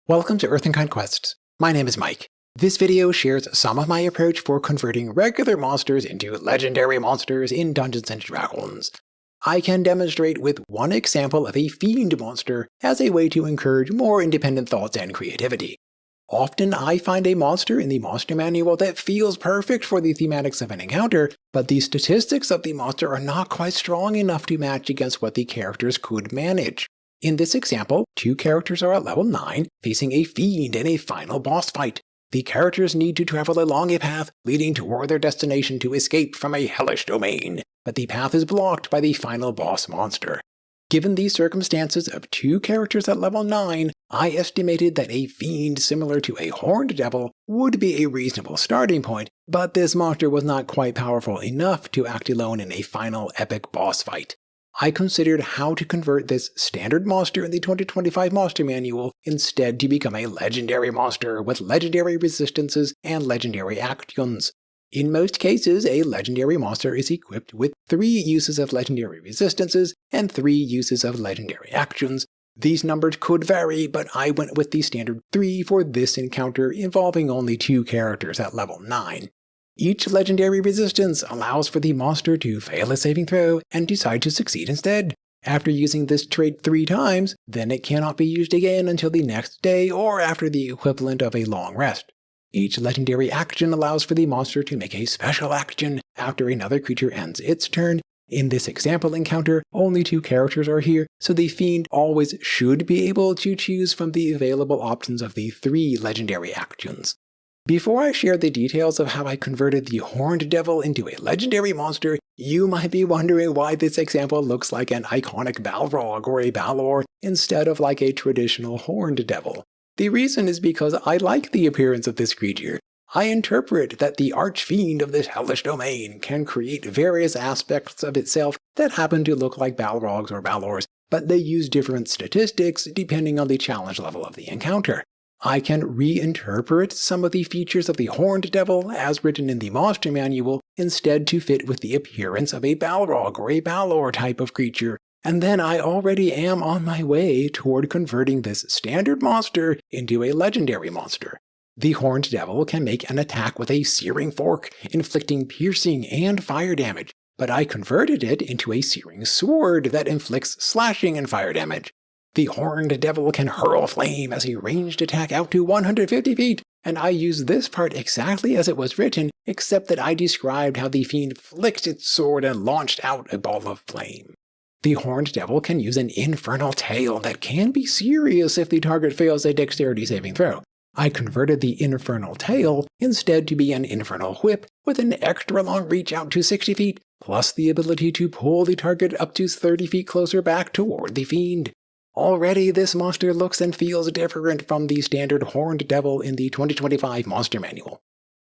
Welcome to Earth and Conquests. My name is Mike. This video shares some of my approach for converting regular monsters into legendary monsters in Dungeons & Dragons. I can demonstrate with one example of a Fiend monster as a way to encourage more independent thoughts and creativity. Often I find a monster in the monster manual that feels perfect for the thematics of an encounter, but the statistics of the monster are not quite strong enough to match against what the characters could manage. In this example, two characters are at level 9, facing a Fiend in a final boss fight. The characters need to travel along a path leading toward their destination to escape from a hellish domain, but the path is blocked by the final boss monster. Given the circumstances of two characters at level 9, I estimated that a Fiend similar to a Horned Devil would be a reasonable starting point, but this monster was not quite powerful enough to act alone in a final epic boss fight. I considered how to convert this standard monster in the 2025 Monster Manual instead to become a legendary monster with legendary resistances and legendary actions. In most cases, a legendary monster is equipped with 3 uses of legendary resistances and 3 uses of legendary actions. These numbers could vary, but I went with the standard 3 for this encounter involving only 2 characters at level 9. Each legendary resistance allows for the monster to fail a saving throw and decide to succeed instead. After using this trait 3 times, then it cannot be used again until the next day or after the equivalent of a long rest. Each legendary action allows for the monster to make a special action after another creature ends its turn. In this example encounter, only 2 characters are here, so the Fiend always should be able to choose from the available options of the 3 legendary actions. Before I share the details of how I converted the Horned Devil into a legendary monster, you might be wondering why this example looks like an iconic Balrog or a Balor instead of like a traditional Horned Devil. The reason is because I like the appearance of this creature. I interpret that the Archfiend of this hellish domain can create various aspects of itself that happen to look like Balrogs or Balors, but they use different statistics depending on the challenge level of the encounter. I can reinterpret some of the features of the Horned Devil as written in the Monster Manual instead to fit with the appearance of a Balrog or a Balor type of creature, and then I already am on my way toward converting this standard monster into a legendary monster. The Horned Devil can make an attack with a searing fork, inflicting piercing and fire damage, but I converted it into a searing sword that inflicts slashing and fire damage. The Horned Devil can hurl flame as a ranged attack out to 150 feet, and I used this part exactly as it was written, except that I described how the Fiend flicked its sword and launched out a ball of flame. The Horned Devil can use an infernal tail that can be serious if the target fails a dexterity saving throw. I converted the infernal tail instead to be an infernal whip with an extra long reach out to 60 feet, plus the ability to pull the target up to 30 feet closer back toward the Fiend. Already, this monster looks and feels different from the standard Horned Devil in the 2025 Monster Manual.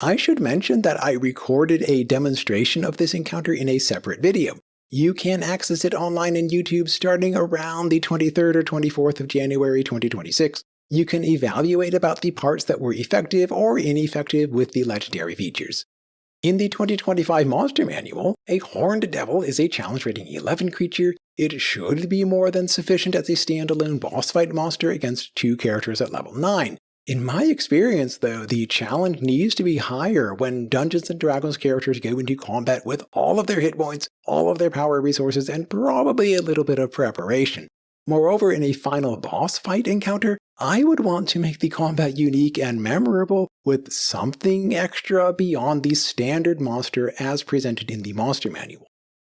I should mention that I recorded a demonstration of this encounter in a separate video. You can access it online in YouTube starting around the 23rd or 24th of January 2026. You can evaluate about the parts that were effective or ineffective with the legendary features. In the 2025 Monster Manual, a Horned Devil is a challenge rating 11 creature. It should be more than sufficient as a standalone boss fight monster against 2 characters at level 9. In my experience, though, the challenge needs to be higher when Dungeons & Dragons characters go into combat with all of their hit points, all of their power resources, and probably a little bit of preparation. Moreover, in a final boss fight encounter, I would want to make the combat unique and memorable with something extra beyond the standard monster as presented in the Monster Manual.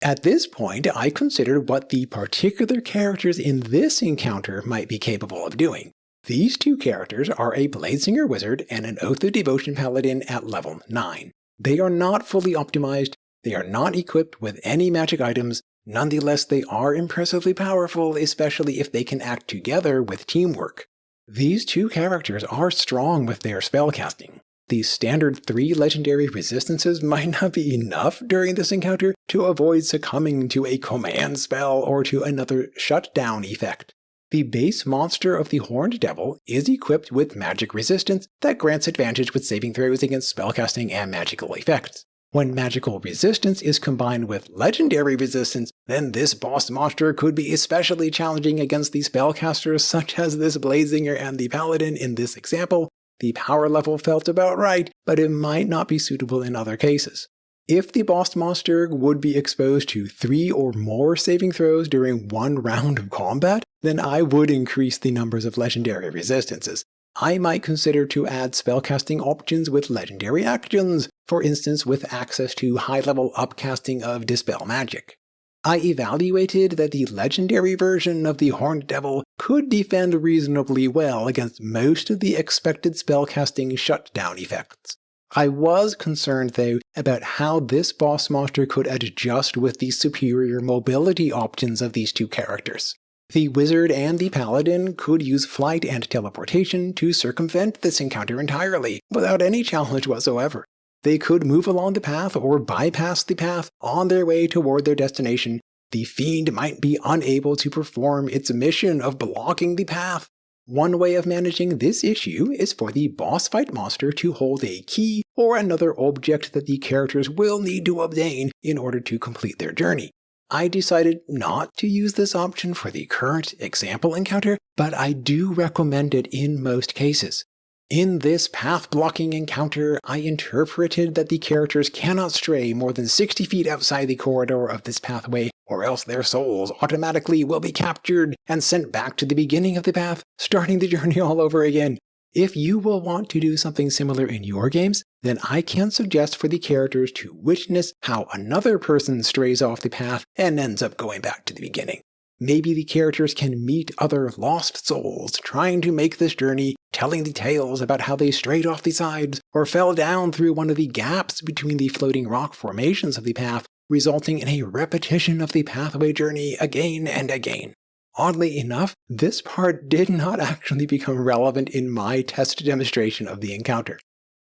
At this point, I considered what the particular characters in this encounter might be capable of doing. These 2 characters are a Bladesinger Wizard and an Oath of Devotion Paladin at level 9. They are not fully optimized, they are not equipped with any magic items. Nonetheless, they are impressively powerful, especially if they can act together with teamwork. These 2 characters are strong with their spellcasting. The standard 3 legendary resistances might not be enough during this encounter to avoid succumbing to a command spell or to another shutdown effect. The base monster of the Horned Devil is equipped with magic resistance that grants advantage with saving throws against spellcasting and magical effects. When magical resistance is combined with legendary resistance, then this boss monster could be especially challenging against the spellcasters such as this Blazinger and the Paladin in this example. The power level felt about right, but it might not be suitable in other cases. If the boss monster would be exposed to 3 or more saving throws during one round of combat, then I would increase the numbers of legendary resistances. I might consider to add spellcasting options with legendary actions, for instance with access to high-level upcasting of Dispel Magic. I evaluated that the legendary version of the Horned Devil could defend reasonably well against most of the expected spellcasting shutdown effects. I was concerned, though, about how this boss monster could adjust with the superior mobility options of these two characters. The Wizard and the Paladin could use flight and teleportation to circumvent this encounter entirely, without any challenge whatsoever. They could move along the path or bypass the path on their way toward their destination. The Fiend might be unable to perform its mission of blocking the path. One way of managing this issue is for the boss fight monster to hold a key or another object that the characters will need to obtain in order to complete their journey. I decided not to use this option for the current example encounter, but I do recommend it in most cases. In this path-blocking encounter, I interpreted that the characters cannot stray more than 60 feet outside the corridor of this pathway, or else their souls automatically will be captured and sent back to the beginning of the path, starting the journey all over again. If you will want to do something similar in your games, then I can suggest for the characters to witness how another person strays off the path and ends up going back to the beginning. Maybe the characters can meet other lost souls trying to make this journey, telling the tales about how they strayed off the sides or fell down through one of the gaps between the floating rock formations of the path, resulting in a repetition of the pathway journey again and again. Oddly enough, this part did not actually become relevant in my test demonstration of the encounter.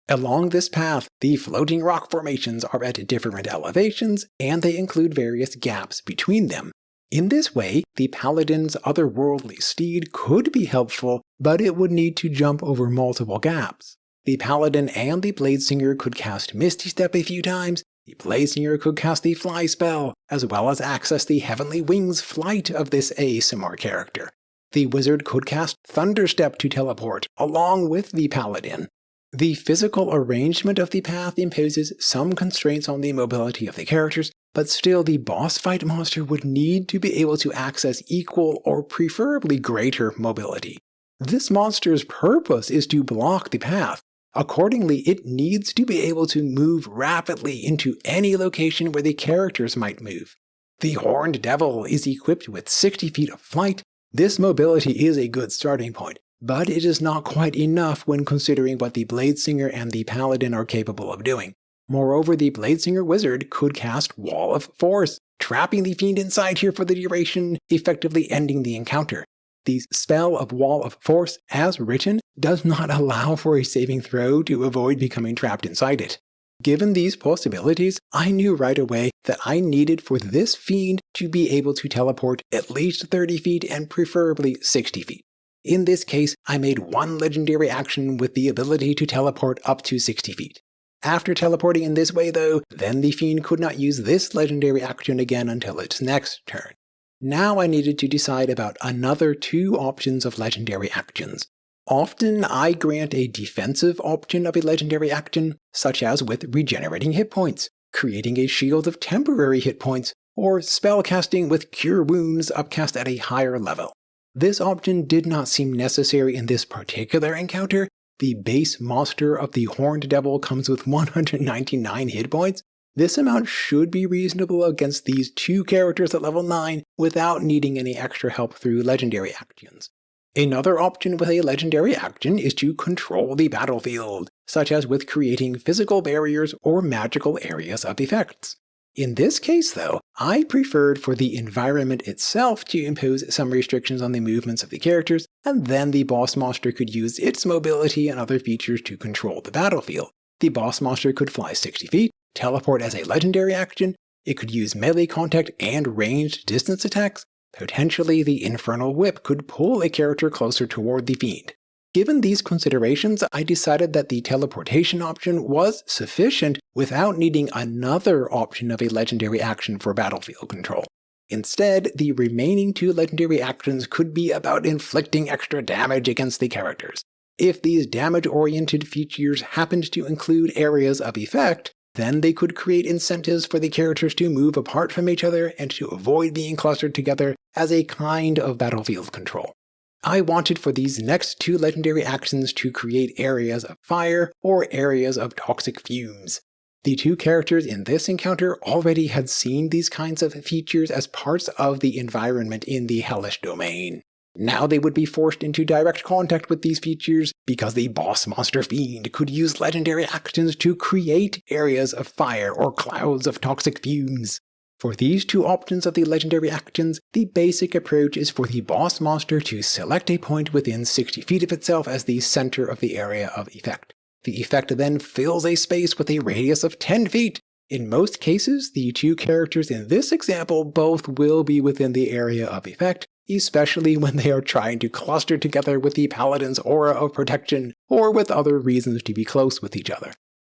Along this path, the floating rock formations are at different elevations, and they include various gaps between them. In this way, the Paladin's otherworldly steed could be helpful, but it would need to jump over multiple gaps. The Paladin and the Bladesinger could cast Misty Step a few times. The Bladesinger could cast the Fly spell, as well as access the Heavenly Wings flight of this ASMR character. The Wizard could cast Thunderstep to teleport, along with the Paladin. The physical arrangement of the path imposes some constraints on the mobility of the characters, but still the boss fight monster would need to be able to access equal or preferably greater mobility. This monster's purpose is to block the path. Accordingly, it needs to be able to move rapidly into any location where the characters might move. The Horned Devil is equipped with 60 feet of flight. This mobility is a good starting point, but it is not quite enough when considering what the Bladesinger and the Paladin are capable of doing. Moreover, the Bladesinger Wizard could cast Wall of Force, trapping the Fiend inside here for the duration, effectively ending the encounter. The spell of Wall of Force, as written, does not allow for a saving throw to avoid becoming trapped inside it. Given these possibilities, I knew right away that I needed for this Fiend to be able to teleport at least 30 feet and preferably 60 feet. In this case, I made one legendary action with the ability to teleport up to 60 feet. After teleporting in this way though, then the Fiend could not use this legendary action again until its next turn. Now I needed to decide about another 2 options of legendary actions. Often I grant a defensive option of a legendary action, such as with regenerating hit points, creating a shield of temporary hit points, or spellcasting with Cure Wounds upcast at a higher level. This option did not seem necessary in this particular encounter. The base monster of the Horned Devil comes with 199 hit points. This amount should be reasonable against these 2 characters at level 9 without needing any extra help through legendary actions. Another option with a legendary action is to control the battlefield, such as with creating physical barriers or magical areas of effects. In this case though, I preferred for the environment itself to impose some restrictions on the movements of the characters, and then the boss monster could use its mobility and other features to control the battlefield. The boss monster could fly 60 feet, teleport as a legendary action, it could use melee contact and ranged distance attacks. Potentially the Infernal Whip could pull a character closer toward the Fiend. Given these considerations, I decided that the teleportation option was sufficient without needing another option of a legendary action for battlefield control. Instead, the remaining 2 legendary actions could be about inflicting extra damage against the characters. If these damage-oriented features happened to include areas of effect, then they could create incentives for the characters to move apart from each other and to avoid being clustered together as a kind of battlefield control. I wanted for these next 2 legendary actions to create areas of fire or areas of toxic fumes. The 2 characters in this encounter already had seen these kinds of features as parts of the environment in the hellish domain. Now they would be forced into direct contact with these features because the boss monster Fiend could use legendary actions to create areas of fire or clouds of toxic fumes. For these 2 options of the legendary actions, the basic approach is for the boss monster to select a point within 60 feet of itself as the center of the area of effect. The effect then fills a space with a radius of 10 feet. In most cases, the 2 characters in this example both will be within the area of effect, especially when they are trying to cluster together with the paladin's aura of protection or with other reasons to be close with each other.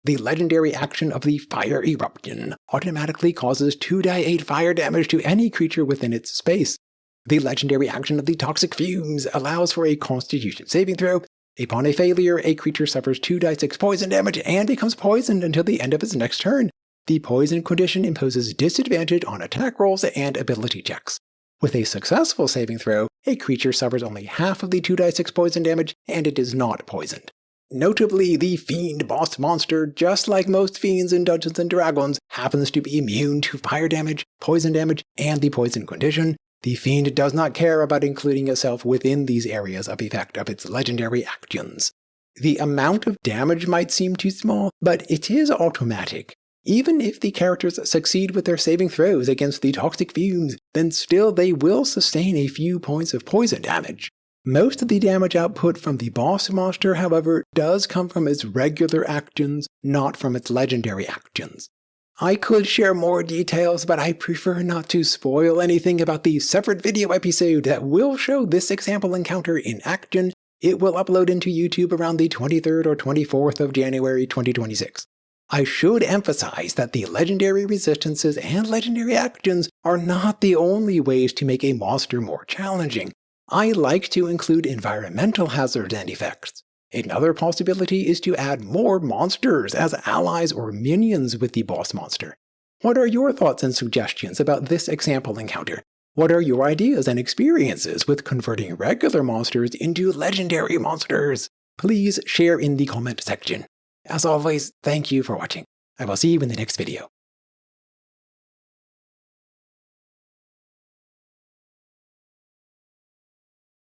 The legendary action of the Fire Eruption automatically causes 2d8 fire damage to any creature within its space. The legendary action of the Toxic Fumes allows for a Constitution saving throw. Upon a failure, a creature suffers 2d6 poison damage and becomes poisoned until the end of its next turn. The poison condition imposes disadvantage on attack rolls and ability checks. With a successful saving throw, a creature suffers only half of the 2d6 poison damage and it is not poisoned. Notably, the Fiend boss monster, just like most fiends in Dungeons & Dragons, happens to be immune to fire damage, and the poison condition. The Fiend does not care about including itself within these areas of effect of its legendary actions. The amount of damage might seem too small, but it is automatic. Even if the characters succeed with their saving throws against the toxic fumes, then still they will sustain a few points of poison damage. Most of the damage output from the boss monster, however, does come from its regular actions, not from its legendary actions. I could share more details, but I prefer not to spoil anything about the separate video episode that will show this example encounter in action. It will upload into YouTube around the 23rd or 24th of January 2026. I should emphasize that the legendary resistances and legendary actions are not the only ways to make a monster more challenging. I like to include environmental hazards and effects. Another possibility is to add more monsters as allies or minions with the boss monster. What are your thoughts and suggestions about this example encounter? What are your ideas and experiences with converting regular monsters into legendary monsters? Please share in the comment section. As always, thank you for watching. I will see you in the next video.